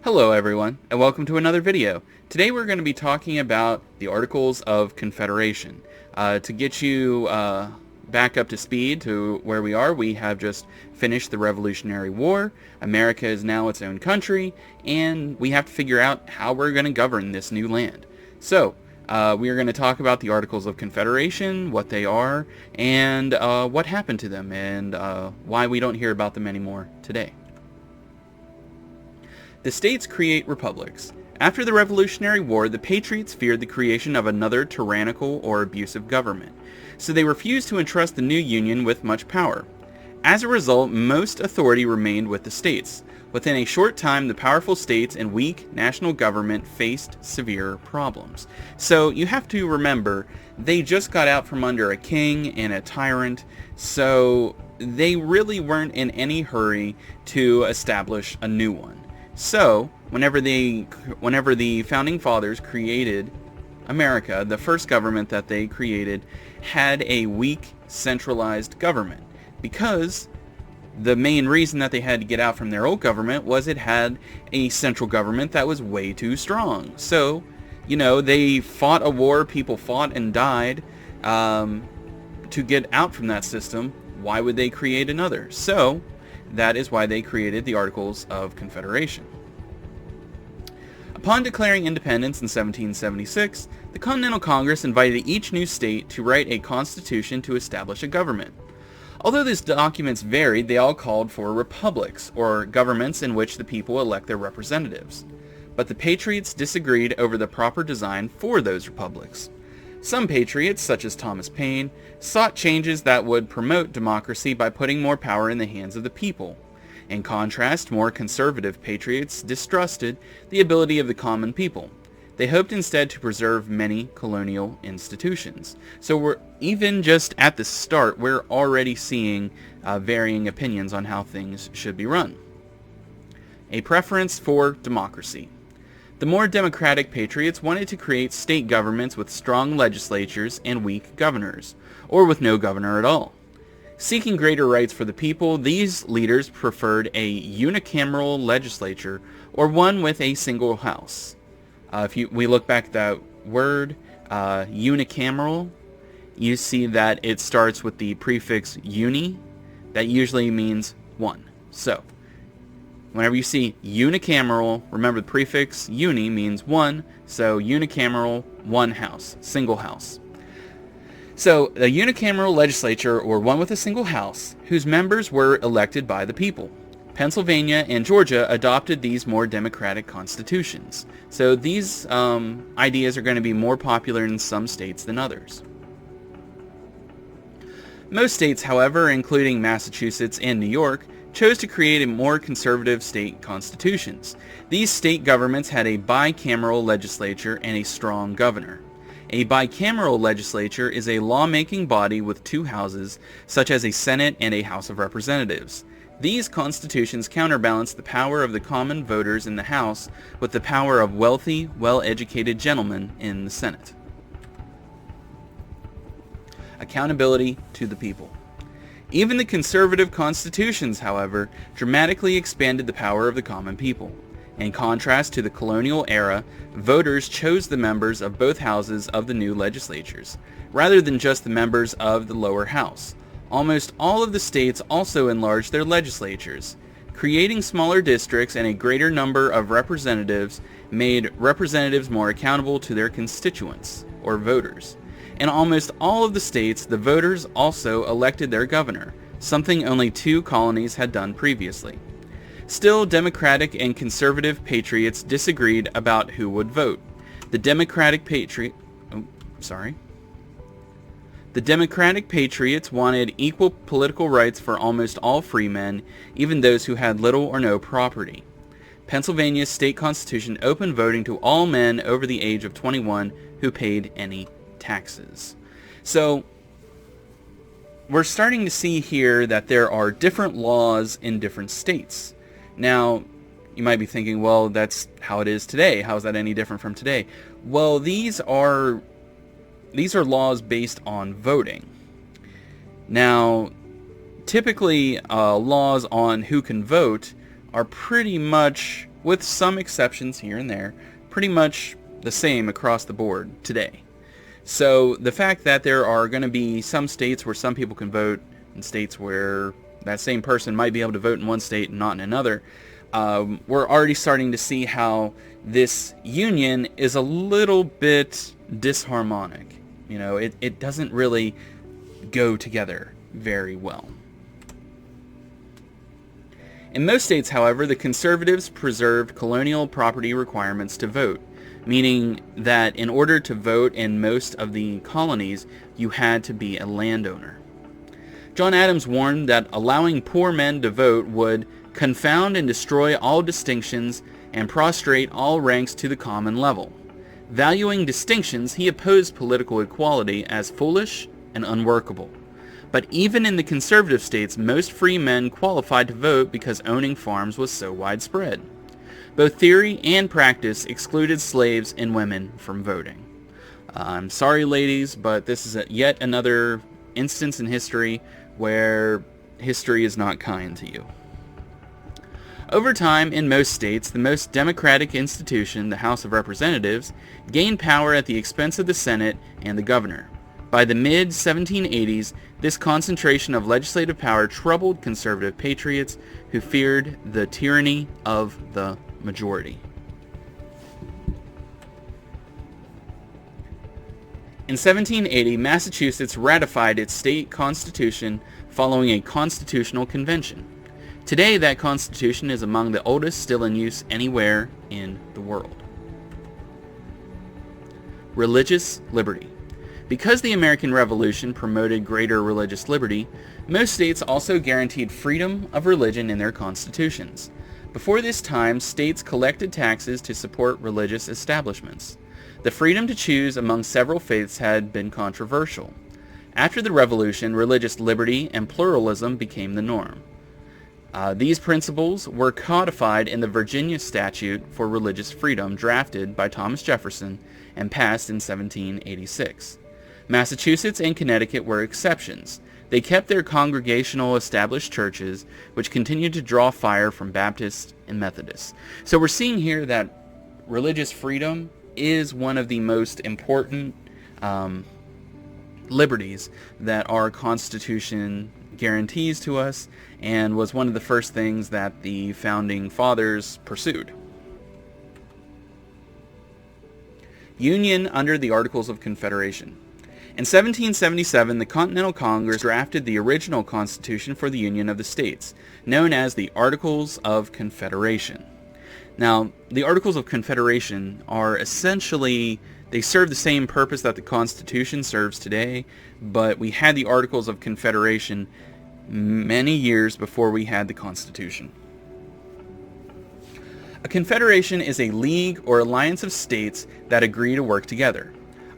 Hello everyone, and welcome to another video. Today we're going to be talking about the Articles of Confederation. To get you back up to speed to where we are, we have just finished the Revolutionary War. America is now its own country, and we have to figure out how we're going to govern this new land. So, we are going to talk about the Articles of Confederation, what they are, and what happened to them, and why we don't hear about them anymore today. The states create republics. After the Revolutionary War, the Patriots feared the creation of another tyrannical or abusive government, so they refused to entrust the new Union with much power. As a result, most authority remained with the states. Within a short time, the powerful states and weak national government faced severe problems. So you have to remember, they just got out from under a king and a tyrant, so they really weren't in any hurry to establish a new one. So, whenever the Founding Fathers created America, the first government that they created had a weak, centralized government. Because the main reason that they had to get out from their old government was it had a central government that was way too strong. So, they fought a war, people fought and died to get out from that system. Why would they create another? So, that is why they created the Articles of Confederation. Upon declaring independence in 1776, the Continental Congress invited each new state to write a constitution to establish a government. Although these documents varied, they all called for republics, or governments in which the people elect their representatives. But the Patriots disagreed over the proper design for those republics. Some patriots, such as Thomas Paine, sought changes that would promote democracy by putting more power in the hands of the people. In contrast, more conservative patriots distrusted the ability of the common people. They hoped instead to preserve many colonial institutions. So we're even just at the start, we're already seeing varying opinions on how things should be run. A preference for democracy. The more democratic patriots wanted to create state governments with strong legislatures and weak governors, or with no governor at all. Seeking greater rights for the people, these leaders preferred a unicameral legislature, or one with a single house. We look back at that word, unicameral, you see that it starts with the prefix uni. That usually means one. So, whenever you see unicameral, remember the prefix uni means one, so unicameral, one house, single house. So, a unicameral legislature, or one with a single house, whose members were elected by the people. Pennsylvania and Georgia adopted these more democratic constitutions. So these ideas are going to be more popular in some states than others. Most states, however, including Massachusetts and New York, chose to create a more conservative state constitutions. These state governments had a bicameral legislature and a strong governor. A bicameral legislature is a lawmaking body with two houses, such as a Senate and a House of Representatives. These constitutions counterbalance the power of the common voters in the House with the power of wealthy, well-educated gentlemen in the Senate. Accountability to the people. Even the conservative constitutions, however, dramatically expanded the power of the common people. In contrast to the colonial era, voters chose the members of both houses of the new legislatures, rather than just the members of the lower house. Almost all of the states also enlarged their legislatures. Creating smaller districts and a greater number of representatives made representatives more accountable to their constituents, or voters. In almost all of the states, the voters also elected their governor, something only 2 colonies had done previously. Still, Democratic and conservative patriots disagreed about who would vote. The Democratic patriots wanted equal political rights for almost all free men, even those who had little or no property. Pennsylvania's state constitution opened voting to all men over the age of 21 who paid any taxes. So, we're starting to see here that there are different laws in different states. Now, you might be thinking, well, that's how it is today. How is that any different from today? Well, these are laws based on voting. Now, typically, laws on who can vote are pretty much with some exceptions here and there, pretty much the same across the board today. So the fact that there are going to be some states where some people can vote and states where that same person might be able to vote in one state and not in another, we're already starting to see how this union is a little bit disharmonic. You know, it doesn't really go together very well. In most states, however, the conservatives preserved colonial property requirements to vote, meaning that in order to vote in most of the colonies, you had to be a landowner. John Adams warned that allowing poor men to vote would confound and destroy all distinctions and prostrate all ranks to the common level. Valuing distinctions, he opposed political equality as foolish and unworkable. But even in the conservative states, most free men qualified to vote because owning farms was so widespread. Both theory and practice excluded slaves and women from voting. I'm sorry, ladies, but this is yet another instance in history where history is not kind to you. Over time, in most states, the most democratic institution, the House of Representatives, gained power at the expense of the Senate and the governor. By the mid-1780s, this concentration of legislative power troubled conservative patriots who feared the tyranny of the majority. In 1780, Massachusetts ratified its state constitution following a constitutional convention. Today, that constitution is among the oldest still in use anywhere in the world. Religious liberty. Because the American Revolution promoted greater religious liberty, most states also guaranteed freedom of religion in their constitutions. Before this time, states collected taxes to support religious establishments. The freedom to choose among several faiths had been controversial. After the Revolution, religious liberty and pluralism became the norm. These principles were codified in the Virginia Statute for Religious Freedom, drafted by Thomas Jefferson and passed in 1786. Massachusetts and Connecticut were exceptions. They kept their congregational established churches, which continued to draw fire from Baptists and Methodists. So we're seeing here that religious freedom is one of the most important liberties that our Constitution guarantees to us, and was one of the first things that the Founding Fathers pursued. Union under the Articles of Confederation. In 1777, the Continental Congress drafted the original Constitution for the Union of the States, known as the Articles of Confederation. Now, the Articles of Confederation are essentially, they serve the same purpose that the Constitution serves today, but we had the Articles of Confederation many years before we had the Constitution. A confederation is a league or alliance of states that agree to work together.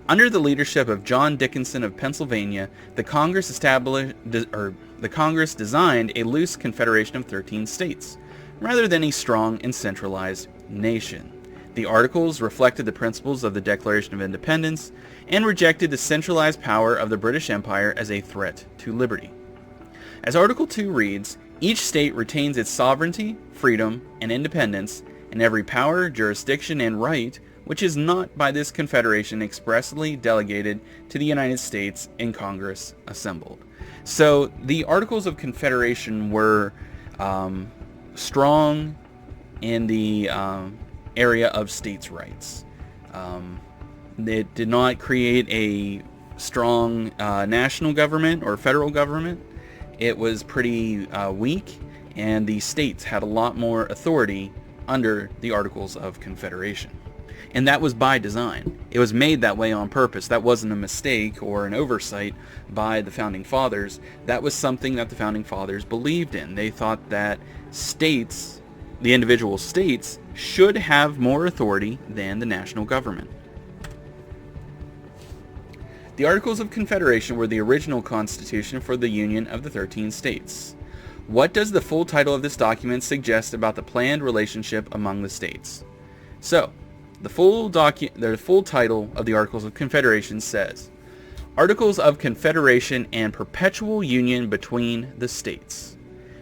Under the leadership of John Dickinson of Pennsylvania, the Congress designed a loose confederation of 13 states, rather than a strong and centralized nation. The Articles reflected the principles of the Declaration of Independence and rejected the centralized power of the British Empire as a threat to liberty. As Article 2 reads, each state retains its sovereignty, freedom, and independence, and every power, jurisdiction, and right which is not by this confederation expressly delegated to the United States in Congress assembled. So the Articles of Confederation were strong in the area of states' rights. It did not create a strong national government or federal government. It was pretty weak, and the states had a lot more authority under the Articles of Confederation. And that was by design. It was made that way on purpose. That wasn't a mistake or an oversight by the Founding Fathers. That was something that the Founding Fathers believed in. They thought that states, the individual states, should have more authority than the national government. The Articles of Confederation were the original constitution for the Union of the 13 states. What does the full title of this document suggest about the planned relationship among the states? So, the full title of the Articles of Confederation says, Articles of Confederation and Perpetual Union between the States.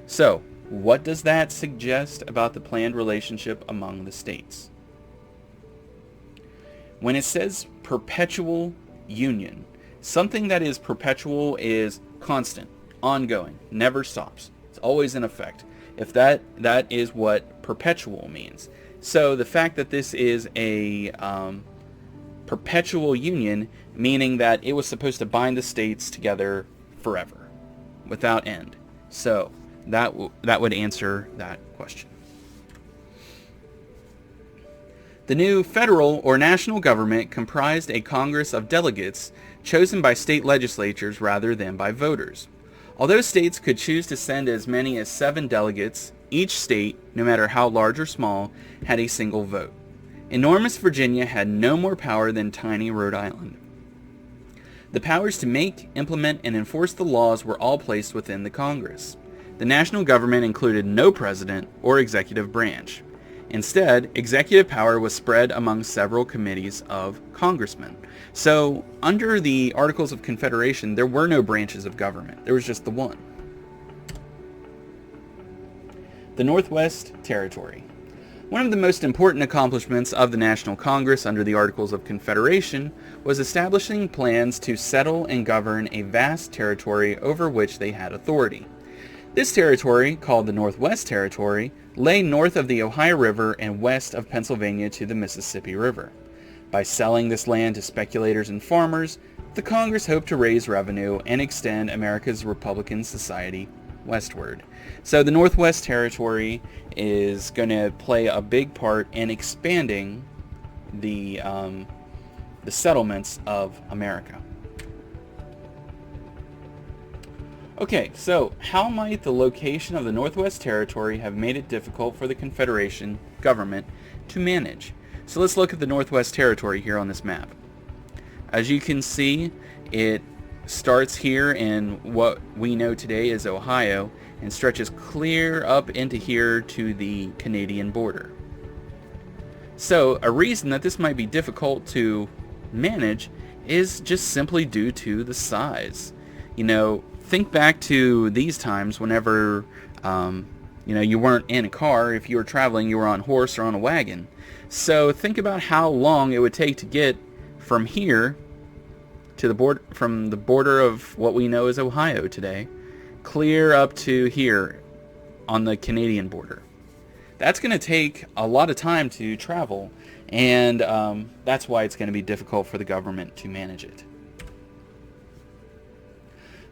So, What does that suggest about the planned relationship among the states? When it says perpetual union, something that is perpetual is constant, ongoing, never stops. It's always in effect. If that is what perpetual means. So the fact that this is a perpetual union, meaning that it was supposed to bind the states together forever, without end. So that would answer that question. The new federal or national government comprised a Congress of delegates chosen by state legislatures rather than by voters. Although states could choose to send as many as 7 delegates, each state, no matter how large or small, had a single vote. Enormous Virginia had no more power than tiny Rhode Island. The powers to make, implement, and enforce the laws were all placed within the Congress. The national government included no president or executive branch. Instead, executive power was spread among several committees of congressmen. So, under the Articles of Confederation, there were no branches of government. There was just the one. The Northwest Territory. One of the most important accomplishments of the National Congress under the Articles of Confederation was establishing plans to settle and govern a vast territory over which they had authority. This territory, called the Northwest Territory, lay north of the Ohio River and west of Pennsylvania to the Mississippi River. By selling this land to speculators and farmers, the Congress hoped to raise revenue and extend America's Republican society westward. So the Northwest Territory is going to play a big part in expanding the settlements of America. Okay, so how might the location of the Northwest Territory have made it difficult for the Confederation government to manage? So let's look at the Northwest Territory here on this map. As you can see, it starts here in what we know today as Ohio and stretches clear up into here to the Canadian border. So a reason that this might be difficult to manage is just simply due to the size. Think back to these times whenever, you weren't in a car. If you were traveling, you were on a horse or on a wagon. So think about how long it would take to get from here to the border, from the border of what we know as Ohio today, clear up to here on the Canadian border. That's going to take a lot of time to travel, and that's why it's going to be difficult for the government to manage it.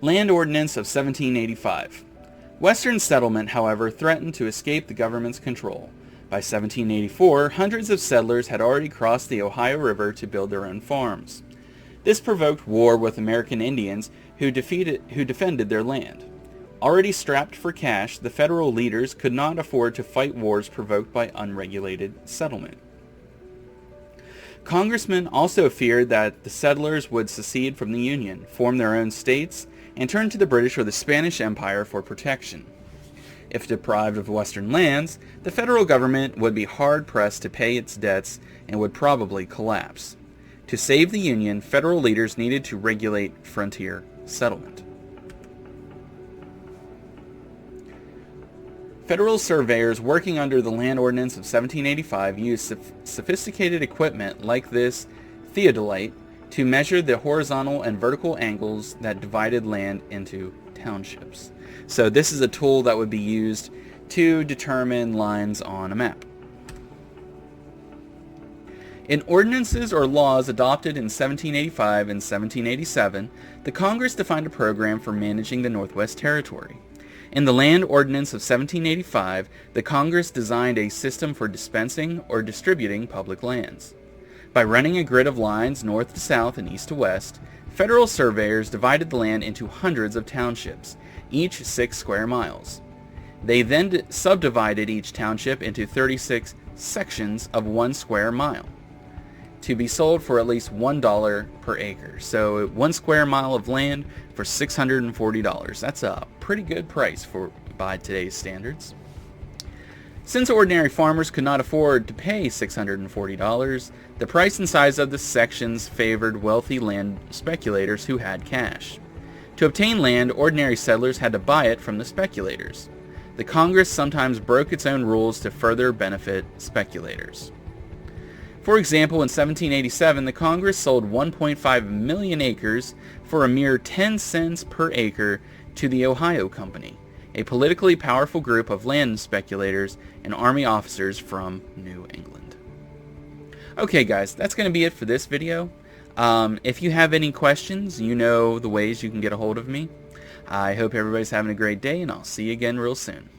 Land Ordinance of 1785. Western settlement, however, threatened to escape the government's control. By 1784, hundreds of settlers had already crossed the Ohio River to build their own farms. This provoked war with American Indians who defended their land. Already strapped for cash, the federal leaders could not afford to fight wars provoked by unregulated settlement. Congressmen also feared that the settlers would secede from the Union, form their own states, and turn to the British or the Spanish Empire for protection. If deprived of Western lands, the federal government would be hard-pressed to pay its debts and would probably collapse. To save the Union, federal leaders needed to regulate frontier settlement. Federal surveyors working under the Land Ordinance of 1785 used sophisticated equipment like this theodolite to measure the horizontal and vertical angles that divided land into townships. So this is a tool that would be used to determine lines on a map. In ordinances or laws adopted in 1785 and 1787, the Congress defined a program for managing the Northwest Territory. In the Land Ordinance of 1785, the Congress designed a system for dispensing or distributing public lands. By running a grid of lines north to south and east to west, federal surveyors divided the land into hundreds of townships, each 6 square miles. They then subdivided each township into 36 sections of 1 square mile, to be sold for at least $1 per acre. So 1 square mile of land for $640. That's a pretty good price by today's standards. Since ordinary farmers could not afford to pay $640, the price and size of the sections favored wealthy land speculators who had cash. To obtain land, ordinary settlers had to buy it from the speculators. The Congress sometimes broke its own rules to further benefit speculators. For example, in 1787, the Congress sold 1.5 million acres for a mere 10 cents per acre to the Ohio Company, a politically powerful group of land speculators and army officers from New England. Okay guys, that's going to be it for this video. If you have any questions, you know the ways you can get a hold of me. I hope everybody's having a great day, and I'll see you again real soon.